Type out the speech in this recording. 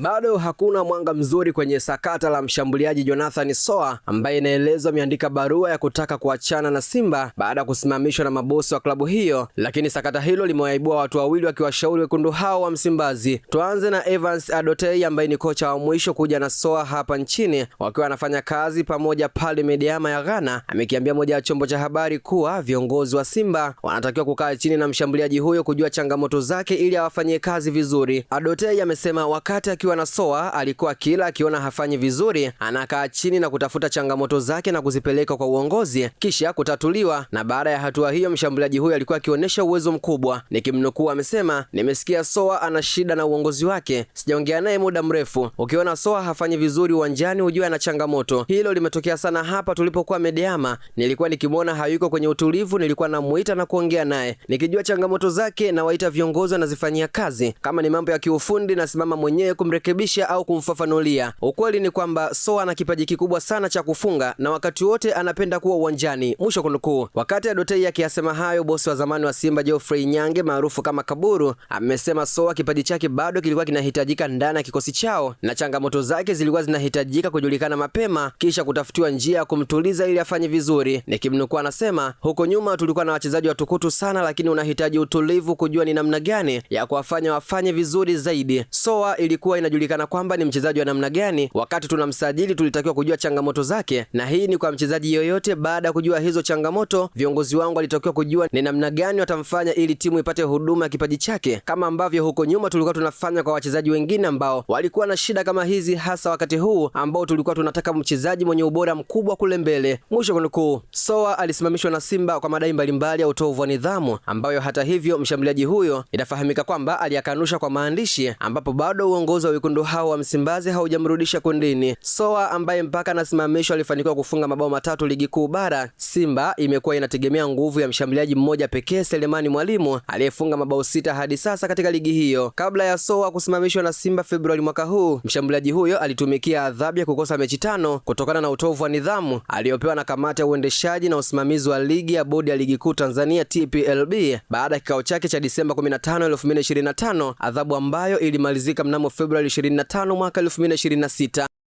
Bado hakuna mwanga mzuri kwenye sakata la mshambuliaji Jonathan Soa ambaye inaelezwa ameandika barua ya kutaka kuachana na Simba baada ya kusimamishwa na mabosi wa klabu hiyo, lakini sakata hilo limewaibua watu wawili wakiwashauri wekundu hao wa Msimbazi. Tuanze na Evans Adotei ambaye ni kocha wa mwisho kuja na Soa hapa nchini, wakiwa wanafanya kazi pamoja pale Medeama ya Ghana. Amekiambia moja ya chombo cha habari kuwa viongozi wa Simba wanatakiwa kukaa chini na mshambuliaji huyo kujua changamoto zake ili awafanyie kazi vizuri. Adotei amesema wakati akiwa na Soa alikuwa kila akiona hafanyi vizuri anakaa chini na kutafuta changamoto zake na kuzipeleka kwa uongozi kisha kutatuliwa, na baada ya hatua hiyo mshambuliaji huyo alikuwa akionyesha uwezo mkubwa. Nikimnukuu amesema, nimesikia Soa ana shida na uongozi wake, sijaongea naye muda mrefu. Ukiona Soa hafanyi vizuri uwanjani ujue ana changamoto. Hilo limetokea sana hapa tulipokuwa Medeama, nilikuwa nikimwona hayuko kwenye utulivu, nilikuwa namuita na kuongea naye nikijua changamoto zake na waita viongozi wanazifanyia kazi. Kama ni mambo ya kiufundi nasimama mwenyewe kumrekebisha au kumfafanulia. Ukweli ni kwamba Soa ana kipaji kikubwa sana cha kufunga na wakati wote anapenda kuwa uwanjani. Mwisho kunukuu. Wakati Adotei akiyasema hayo, bosi wa zamani wa Simba Geoffrey Nyange maarufu kama Kaburu amesema Soa kipaji chake bado kilikuwa kinahitajika ndani ya kikosi chao na changamoto zake zilikuwa zinahitajika kujulikana mapema kisha kutafutiwa njia ya kumtuliza ili afanye vizuri. Nikimnukuu anasema, huko nyuma tulikuwa na wachezaji watukutu sana, lakini unahitaji utulivu kujua ni namna gani ya kuwafanya wafanye vizuri zaidi. Soa ilikuwa inajulikana kwamba ni mchezaji wa namna gani. Wakati tunamsajili tulitakiwa kujua changamoto zake, na hii ni kwa mchezaji yoyote. Baada ya kujua hizo changamoto, viongozi wangu walitakiwa kujua ni namna gani watamfanya ili timu ipate huduma ya kipaji chake, kama ambavyo huko nyuma tulikuwa tunafanya kwa wachezaji wengine ambao walikuwa na shida kama hizi, hasa wakati huu ambao tulikuwa tunataka mchezaji mwenye ubora mkubwa kule mbele. Mwisho kunukuu. Soa alisimamishwa na Simba kwa madai mbalimbali ya utovu wa nidhamu, ambayo hata hivyo mshambuliaji huyo inafahamika kwamba aliyakanusha kwa maandishi, ambapo bado uongozi wa wekundu hao wa Msimbazi haujamrudisha kundini. Soa ambaye mpaka anasimamishwa alifanikiwa kufunga mabao 3 ligi kuu bara. Simba imekuwa inategemea nguvu ya mshambuliaji mmoja pekee, Selemani Mwalimu, aliyefunga mabao 6 hadi sasa katika ligi hiyo. Kabla ya Soa kusimamishwa na Simba Februari mwaka huu, mshambuliaji huyo alitumikia adhabu ya kukosa mechi 5 kutokana na utovu wa nidhamu aliyopewa na kamati ya uendeshaji na usimamizi wa ligi ya bodi ya ligi kuu Tanzania TPLB baada ya kikao chake cha Disemba 15, 2025, adhabu ambayo ilimalizika mnamo Februari 25 mwaka 2026.